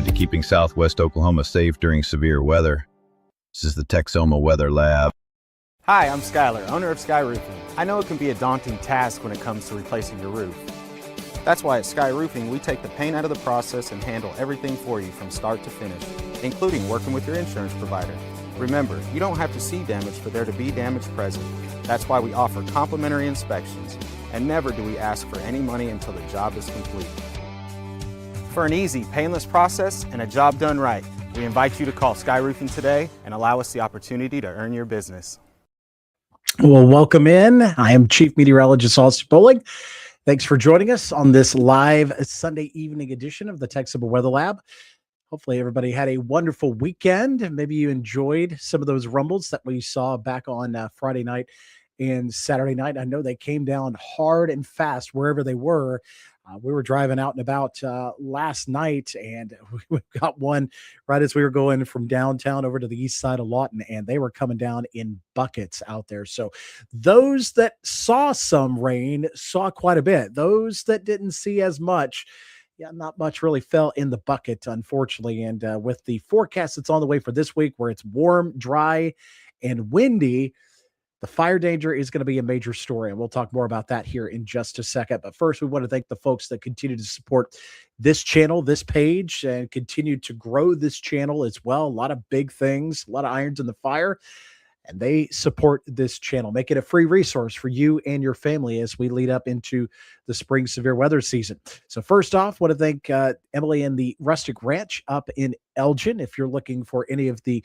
dedicated to keeping Southwest Oklahoma safe during severe weather. This is the Texoma Weather Lab. Hi, I'm Skylar, owner of Sky Roofing. I know it can be a daunting task when it comes to replacing your roof. That's why at Sky Roofing, we take the pain out of the process and handle everything for you from start to finish, including working with your insurance provider. Remember, you don't have to see damage for there to be damage present. That's why we offer complimentary inspections, and never do we ask for any money until the job is complete. For an easy, painless process and a job done right, we invite you to call Sky Roofing today and allow us the opportunity to earn your business. Well, welcome in. I am Chief Meteorologist Austin Bowling. Thanks for joining us on this live Sunday evening edition of the Texoma Weather Lab. Hopefully everybody had a wonderful weekend. Maybe you enjoyed some of those rumbles that we saw back on Friday night and Saturday night. I know they came down hard and fast wherever they were. We were driving out and about last night, and we got one right as we were going from downtown over to the east side of Lawton, and they were coming down in buckets out there. So those that saw some rain saw quite a bit. Those that didn't see as much, not much really fell in the bucket, unfortunately. And with the forecast that's on the way for this week, where it's warm, dry, and windy, the fire danger is going to be a major story, and we'll talk more about that here in just a second. But first, we want to thank the folks that continue to support this channel, this page, and continue to grow this channel as well. A lot of big things, a lot of irons in the fire, and they support this channel. Make it a free resource for you and your family as we lead up into the spring severe weather season. So first off, want to thank Emily and the Rustic Ranch up in Elgin. If you're looking for any of the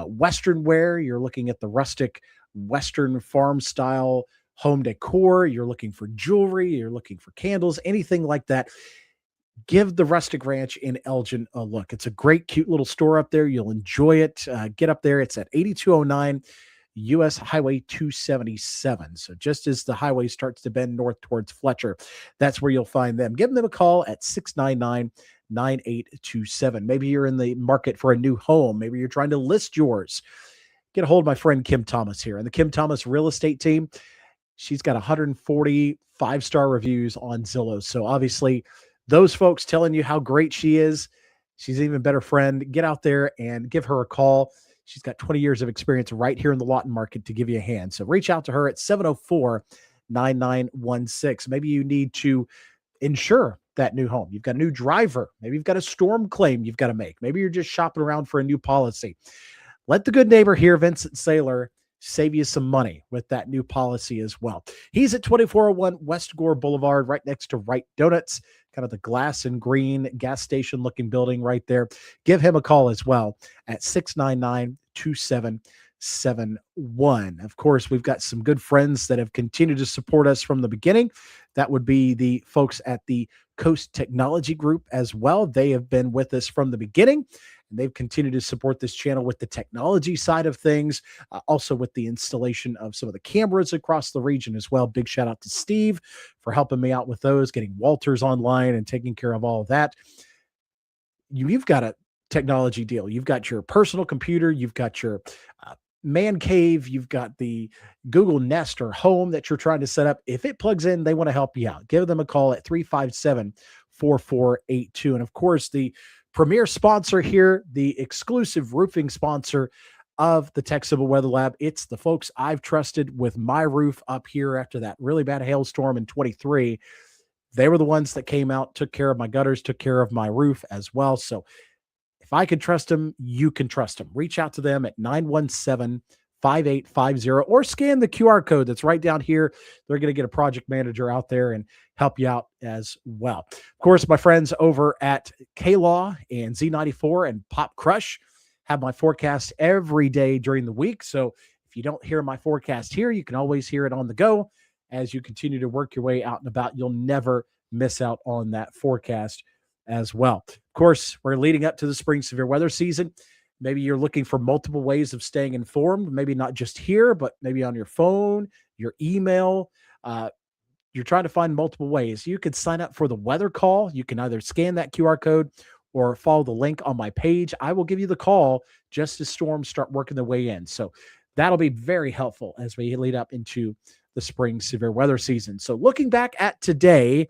Western wear, you're looking at the Rustic Western farm style home decor, you're looking for jewelry, you're looking for candles, anything like that, give the Rustic Ranch in Elgin a look. It's a great, cute little store up there. You'll enjoy it. Get up there. It's at 8209 US Highway 277. So just as the highway starts to bend north towards Fletcher, that's where you'll find them. Give them a call at 699-9827. Maybe you're in the market for a new home. Maybe you're trying to list yours. Get a hold of my friend Kim Thomas here and the Kim Thomas real estate team. She's got 140 5-star reviews on Zillow. So obviously those folks telling you how great she is, she's an even better friend. Get out there and give her a call. She's got 20 years of experience right here in the Lawton market to give you a hand. So reach out to her at 704-9916. Maybe you need to insure that new home. You've got a new driver. Maybe you've got a storm claim you've got to make. Maybe you're just shopping around for a new policy. Let the good neighbor here, Vincent Saylor, save you some money with that new policy as well. He's at 2401 West Gore Boulevard, right next to Wright Donuts, kind of the glass and green gas station looking building right there. Give him a call as well at 699-2771. Of course, we've got some good friends that have continued to support us from the beginning. That would be the folks at the Coast Technology Group as well. They have been with us from the beginning. They've continued to support this channel with the technology side of things, also with the installation of some of the cameras across the region as well. Big shout out to Steve for helping me out with those, getting Walters online and taking care of all of that. You've got a technology deal. You've got your personal computer. You've got your man cave. You've got the Google Nest or Home that you're trying to set up. If it plugs in, they want to help you out. Give them a call at 357-4482. And of course, the premier sponsor here, the exclusive roofing sponsor of the Texoma Weather Lab. It's the folks I've trusted with my roof up here after that really bad hailstorm in 23. They were the ones that came out, took care of my gutters, took care of my roof as well. So if I can trust them, you can trust them. Reach out to them at 917-5850 or scan the QR code that's right down here. They're going to get a project manager out there and help you out as well. Of course, my friends over at K-Law and Z94 and Pop Crush have my forecast every day during the week. So if you don't hear my forecast here, you can always hear it on the go as you continue to work your way out and about. You'll never miss out on that forecast as well. Of course, we're leading up to the spring severe weather season. Maybe you're looking for multiple ways of staying informed, maybe not just here, but maybe on your phone, your email. You're trying to find multiple ways. You could sign up for the weather call. You can either scan that QR code or follow the link on my page. I will give you the call just as storms start working their way in. So that'll be very helpful as we lead up into the spring severe weather season. So looking back at today,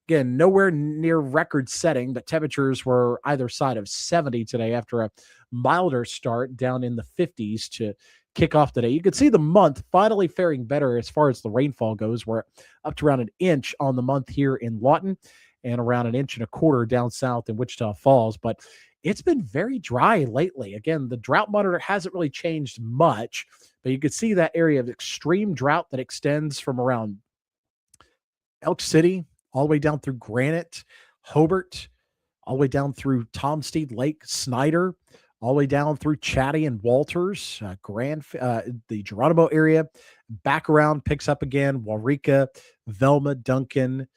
Again, nowhere near record setting, but temperatures were either side of 70 today after a milder start down in the 50s to kick off the day. You could see the month finally faring better as far as the rainfall goes. We're up to around an inch on the month here in Lawton and around an inch and a quarter down south in Wichita Falls. But it's been very dry lately. Again, the drought monitor hasn't really changed much, but you could see that area of extreme drought that extends from around Elk City all the way down through Granite, Hobart, all the way down through Tom Steed Lake, Snyder, all the way down through Chatty and Walters, the Geronimo area, back around, picks up again, Waurika, Velma, Duncan,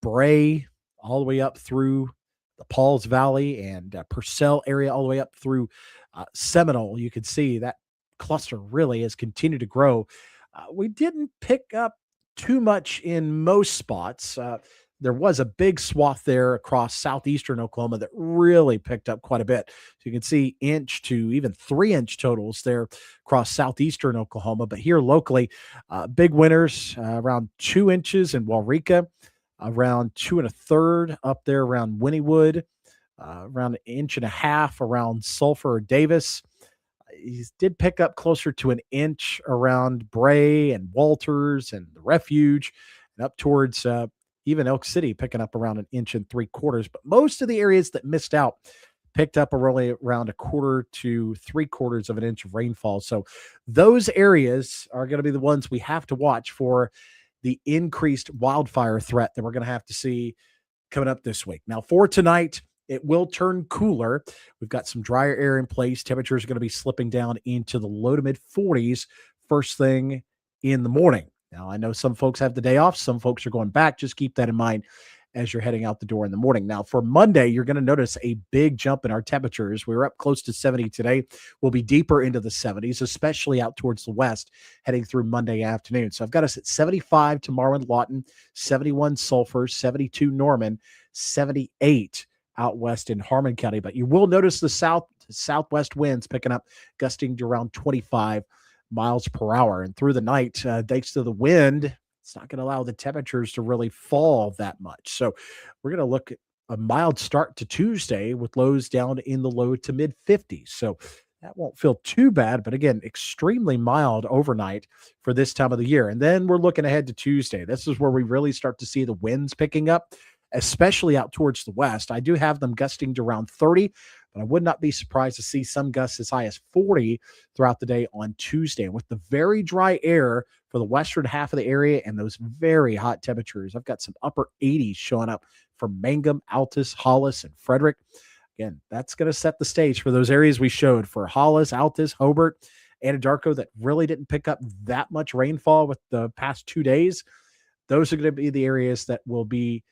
Bray, all the way up through the Pauls Valley and Purcell area, all the way up through Seminole. You can see that cluster really has continued to grow. We didn't pick up too much in most spots. There was a big swath there across southeastern Oklahoma that really picked up quite a bit. So you can see inch to even 3-inch totals there across southeastern Oklahoma. But here locally, big winners around 2 inches in Waurika, around 2 1/3 up there around Wynnewood, around 1.5 inches around Sulphur or Davis. He did pick up closer to 1 inch around Bray and Walters and the Refuge, and up towards even Elk City, picking up around 1.75 inches. But most of the areas that missed out picked up really around 1/4 to 3/4 of an inch of rainfall. So those areas are going to be the ones we have to watch for the increased wildfire threat that we're going to have to see coming up this week. Now, for tonight, it will turn cooler. We've got some drier air in place. Temperatures are going to be slipping down into the low to mid 40s first thing in the morning. Now, I know some folks have the day off. Some folks are going back. Just keep that in mind as you're heading out the door in the morning. Now, for Monday, you're going to notice a big jump in our temperatures. We were up close to 70 today. We'll be deeper into the 70s, especially out towards the west, heading through Monday afternoon. So I've got us at 75 tomorrow in Lawton, 71 Sulphur, 72 Norman, 78 out west in Harmon County. But you will notice the southwest winds picking up, gusting to around 25 miles per hour. And through the night, thanks to the wind, it's not going to allow the temperatures to really fall that much. So we're going to look at a mild start to Tuesday with lows down in the low to mid 50s. So that won't feel too bad, but again, extremely mild overnight for this time of the year. And then we're looking ahead to Tuesday. This is where we really start to see the winds picking up, especially out towards the west. I do have them gusting to around 30, but I would not be surprised to see some gusts as high as 40 throughout the day on Tuesday. And with the very dry air for the western half of the area and those very hot temperatures, I've got some upper 80s showing up for Mangum, Altus, Hollis, and Frederick. Again, that's going to set the stage for those areas we showed for Hollis, Altus, Hobart, Anadarko that really didn't pick up that much rainfall with the past 2 days. Those are going to be the areas that will be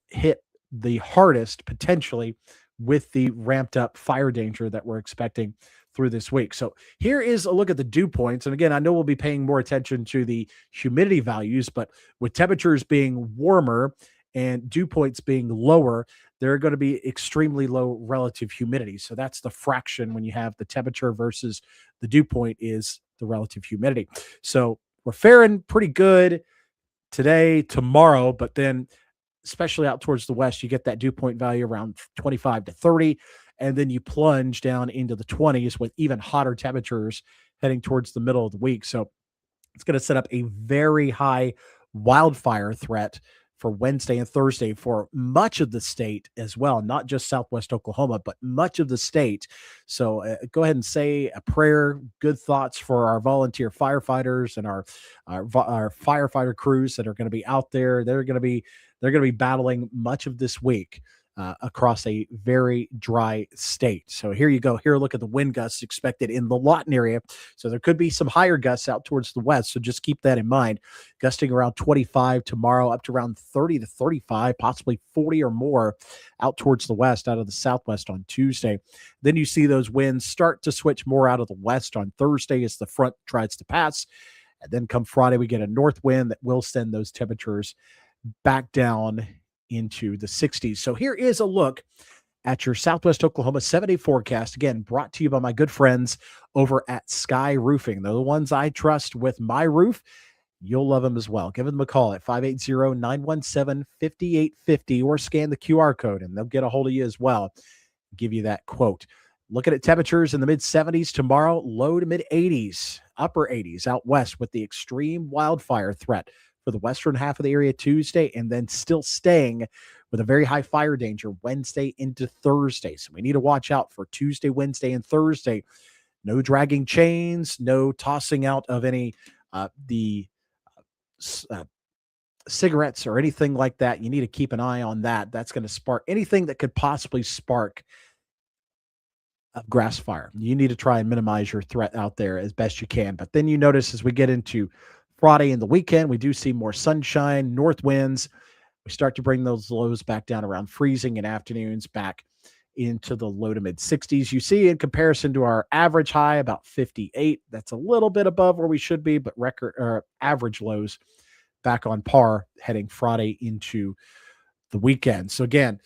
hit the hardest potentially with the ramped up fire danger that we're expecting through this week. So here is a look at the dew points. And again, I know we'll be paying more attention to the humidity values, but with temperatures being warmer and dew points being lower, they're going to be extremely low relative humidity. So that's the fraction when you have the temperature versus the dew point is the relative humidity. So we're faring pretty good today, tomorrow, but then especially out towards the west, you get that dew point value around 25 to 30, and then you plunge down into the 20s with even hotter temperatures heading towards the middle of the week. So it's going to set up a very high wildfire threat for Wednesday and Thursday for much of the state as well, not just Southwest Oklahoma, but much of the state. So go ahead and say a prayer, good thoughts for our volunteer firefighters and our firefighter crews that are going to be out there. They're going to be battling much of this week across a very dry state. So here you go. Here, look at the wind gusts expected in the Lawton area. So there could be some higher gusts out towards the west. So just keep that in mind. Gusting around 25 tomorrow, up to around 30 to 35, possibly 40 or more out towards the west, out of the southwest on Tuesday. Then you see those winds start to switch more out of the west on Thursday as the front tries to pass. And then come Friday, we get a north wind that will send those temperatures back down into the 60s. So here is a look at your Southwest Oklahoma 7-day forecast. Again, brought to you by my good friends over at Sky Roofing. They're the ones I trust with my roof. you'll love them as well. Give them a call at 580-917-5850 or scan the QR code and they'll get a hold of you as well. Give you that quote. Looking at temperatures in the mid 70s tomorrow, low to mid 80s, upper 80s out west with the extreme wildfire threat for the western half of the area Tuesday, and then still staying with a very high fire danger Wednesday into Thursday. So we need to watch out for Tuesday, Wednesday, and Thursday. No dragging chains, no tossing out of any cigarettes or anything like that. You need to keep an eye on that. That's going to spark anything that could possibly spark a grass fire. You need to try and minimize your threat out there as best you can. But then you notice as we get into Friday and the weekend, we do see more sunshine, north winds. We start to bring those lows back down around freezing and afternoons back into the low to mid 60s. You see in comparison to our average high about 58. That's a little bit above where we should be, but average lows back on par heading Friday into the weekend. So again,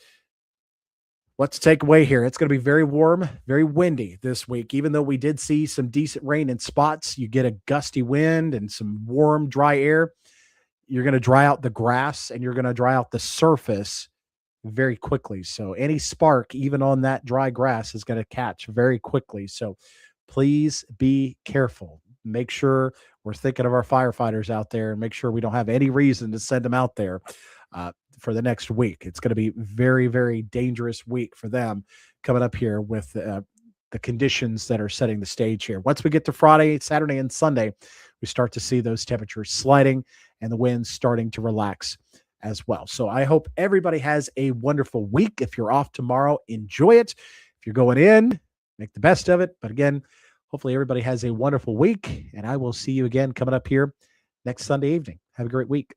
what's the takeaway here? It's going to be very warm, very windy this week. Even though we did see some decent rain in spots, you get a gusty wind and some warm, dry air. You're going to dry out the grass and you're going to dry out the surface very quickly. So any spark, even on that dry grass, is going to catch very quickly. So please be careful. Make sure we're thinking of our firefighters out there and make sure we don't have any reason to send them out there for the next week. It's going to be very, very dangerous week for them coming up here with the conditions that are setting the stage here. Once we get to Friday, Saturday, and Sunday, we start to see those temperatures sliding and the winds starting to relax as well. So I hope everybody has a wonderful week. If you're off tomorrow, enjoy it. If you're going in, make the best of it. But again, hopefully everybody has a wonderful week, and I will see you again coming up here next Sunday evening. Have a great week.